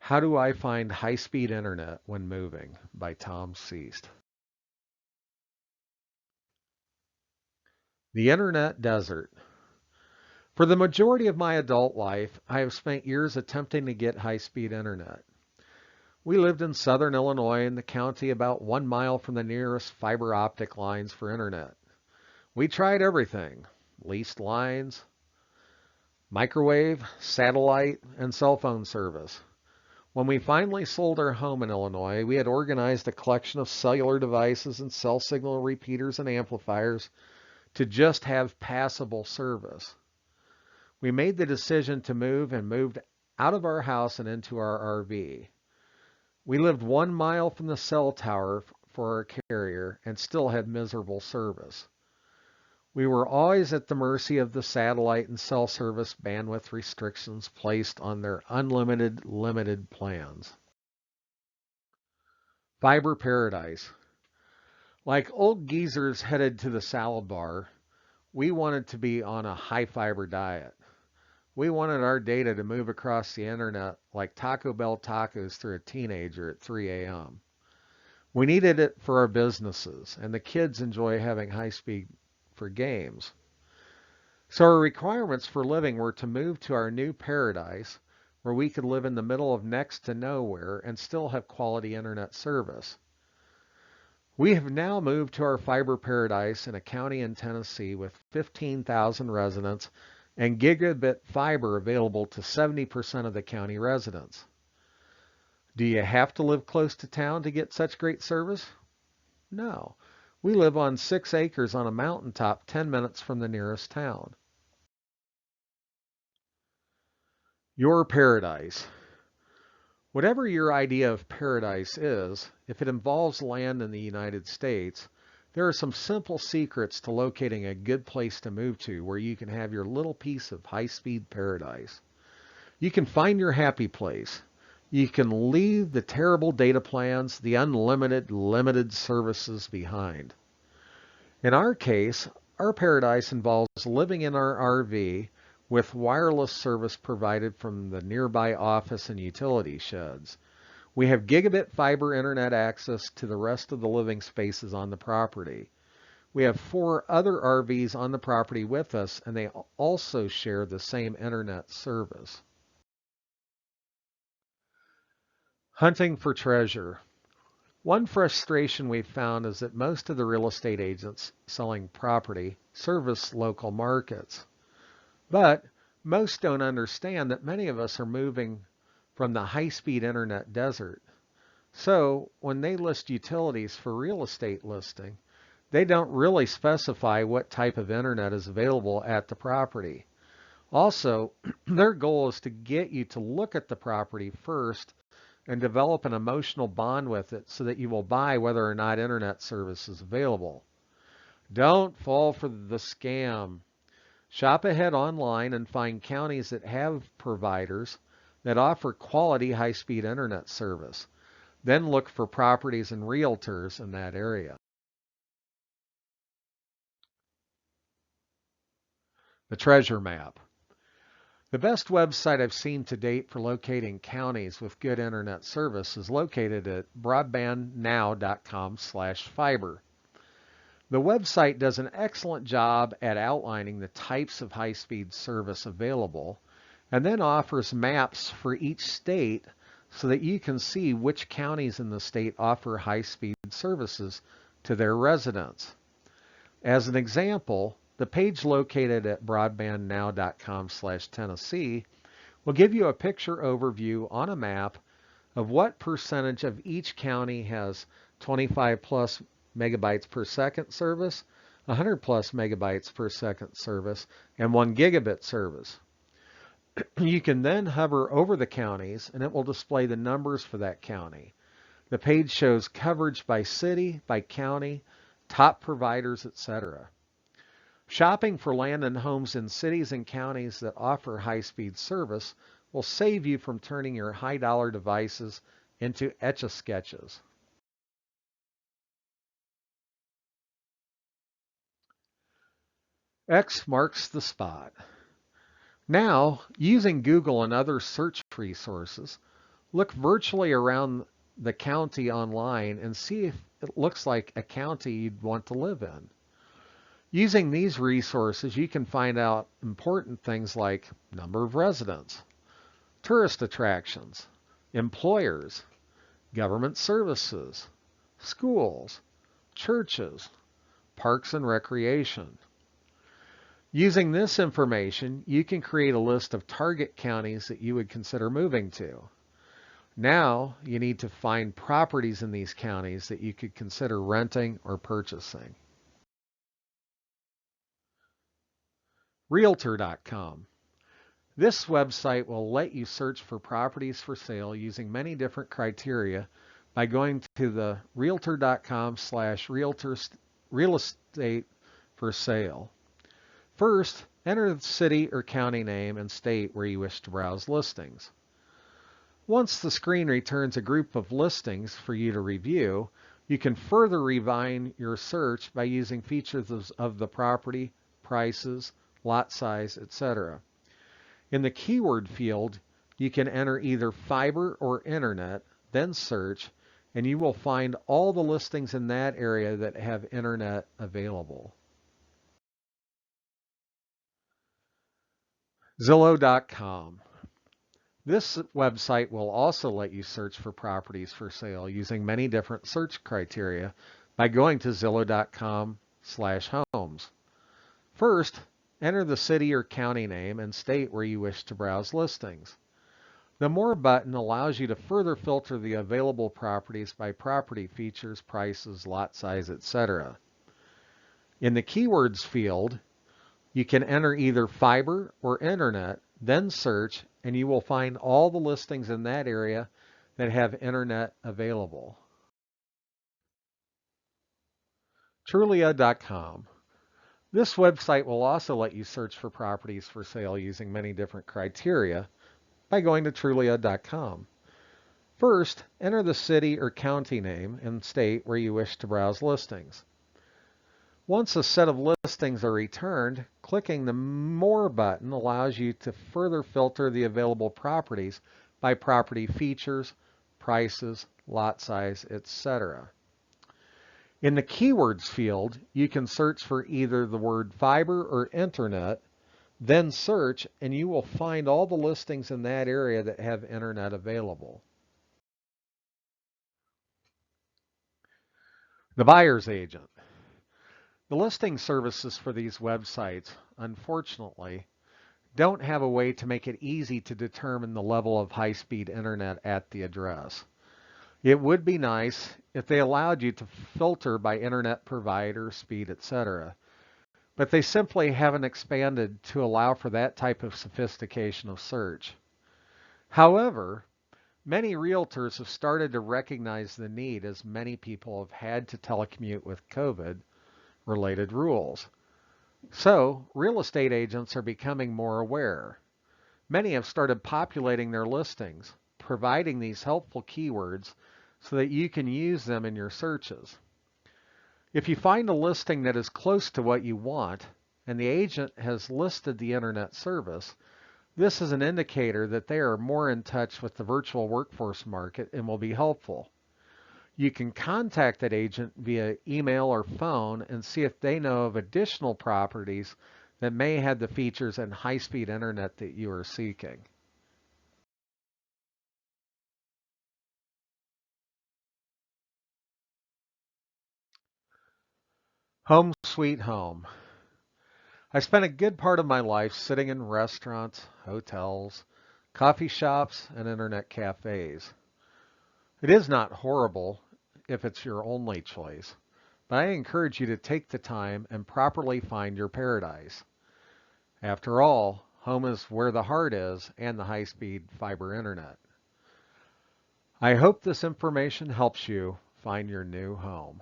How do I find high-speed internet when moving? By Tom Seast. The Internet Desert. For the majority of my adult life, I have spent years attempting to get high-speed internet. We lived in southern Illinois in the county about 1 mile from the nearest fiber optic lines for internet. We tried everything: leased lines, microwave, satellite, and cell phone service. When we finally sold our home in Illinois, we had organized a collection of cellular devices and cell signal repeaters and amplifiers to just have passable service. We made the decision to move and moved out of our house and into our RV. We lived 1 mile from the cell tower for our carrier and still had miserable service. We were always at the mercy of the satellite and cell service bandwidth restrictions placed on their unlimited, limited plans. Fiber paradise. Like old geezers headed to the salad bar, we wanted to be on a high fiber diet. We wanted our data to move across the internet like Taco Bell tacos through a teenager at 3 a.m. We needed it for our businesses, and the kids enjoy having high speed for games. So our requirements for living were to move to our new paradise where we could live in the middle of next to nowhere and still have quality internet service. We have now moved to our fiber paradise in a county in Tennessee with 15,000 residents and gigabit fiber available to 70% of the county residents. Do you have to live close to town to get such great service? No. We live on 6 acres on a mountaintop 10 minutes from the nearest town. Your paradise. Whatever your idea of paradise is, if it involves land in the United States, there are some simple secrets to locating a good place to move to where you can have your little piece of high-speed paradise. You can find your happy place. You can leave the terrible data plans, the unlimited, limited services behind. In our case, our paradise involves living in our RV with wireless service provided from the nearby office and utility sheds. We have gigabit fiber internet access to the rest of the living spaces on the property. We have 4 other RVs on the property with us, and they also share the same internet service. Hunting for treasure. One frustration we've found is that most of the real estate agents selling property service local markets. But most don't understand that many of us are moving from the high-speed internet desert. So when they list utilities for real estate listing, they don't really specify what type of internet is available at the property. Also, their goal is to get you to look at the property first and develop an emotional bond with it so that you will buy whether or not internet service is available. Don't fall for the scam. Shop ahead online and find counties that have providers that offer quality high-speed internet service. Then look for properties and realtors in that area. The treasure map. The best website I've seen to date for locating counties with good internet service is located at broadbandnow.com/fiber. The website does an excellent job at outlining the types of high-speed service available and then offers maps for each state so that you can see which counties in the state offer high-speed services to their residents. As an example, the page located at broadbandnow.com/Tennessee will give you a picture overview on a map of what percentage of each county has 25 plus megabytes per second service, 100 plus megabytes per second service, and 1 gigabit service. You can then hover over the counties and it will display the numbers for that county. The page shows coverage by city, by county, top providers, etc. Shopping for land and homes in cities and counties that offer high-speed service will save you from turning your high-dollar devices into etch-a-sketches. X marks the spot. Now, using Google and other search resources, Look virtually around the county online and see if it looks like a county you'd want to live in. Using these resources, you can find out important things like number of residents, tourist attractions, employers, government services, schools, churches, parks and recreation. Using this information, you can create a list of target counties that you would consider moving to. Now, you need to find properties in these counties that you could consider renting or purchasing. Realtor.com. This website will let you search for properties for sale using many different criteria by going to the realtor.com/real estate for sale. First, enter the city or county name and state where you wish to browse listings. Once the screen returns a group of listings for you to review, you can further refine your search by using features of the property, prices, lot size, etc. In the keyword field, you can enter either fiber or internet, then search, and you will find all the listings in that area that have internet available. Zillow.com. This website will also let you search for properties for sale using many different search criteria by going to Zillow.com/homes. First, enter the city or county name and state where you wish to browse listings. The More button allows you to further filter the available properties by property features, prices, lot size, etc. In the keywords field, you can enter either fiber or internet, then search, and you will find all the listings in that area that have internet available. Trulia.com. This website will also let you search for properties for sale using many different criteria by going to Trulia.com. First, enter the city or county name and state where you wish to browse listings. Once a set of listings are returned, clicking the More button allows you to further filter the available properties by property features, prices, lot size, etc. In the keywords field, you can search for either the word fiber or internet, then search, and you will find all the listings in that area that have internet available. The buyer's agent. The listing services for these websites, unfortunately, don't have a way to make it easy to determine the level of high-speed internet at the address. It would be nice if they allowed you to filter by internet provider, speed, etc., but they simply haven't expanded to allow for that type of sophistication of search. However, many realtors have started to recognize the need as many people have had to telecommute with COVID-related rules. So, real estate agents are becoming more aware. Many have started populating their listings, providing these helpful keywords so that you can use them in your searches. If you find a listing that is close to what you want, and the agent has listed the internet service, this is an indicator that they are more in touch with the virtual workforce market and will be helpful. You can contact that agent via email or phone and see if they know of additional properties that may have the features and high-speed internet that you are seeking. Home Sweet Home. I spent a good part of my life sitting in restaurants, hotels, coffee shops, and internet cafes. It is not horrible if it's your only choice, but I encourage you to take the time and properly find your paradise. After all, home is where the heart is and the high-speed fiber internet. I hope this information helps you find your new home.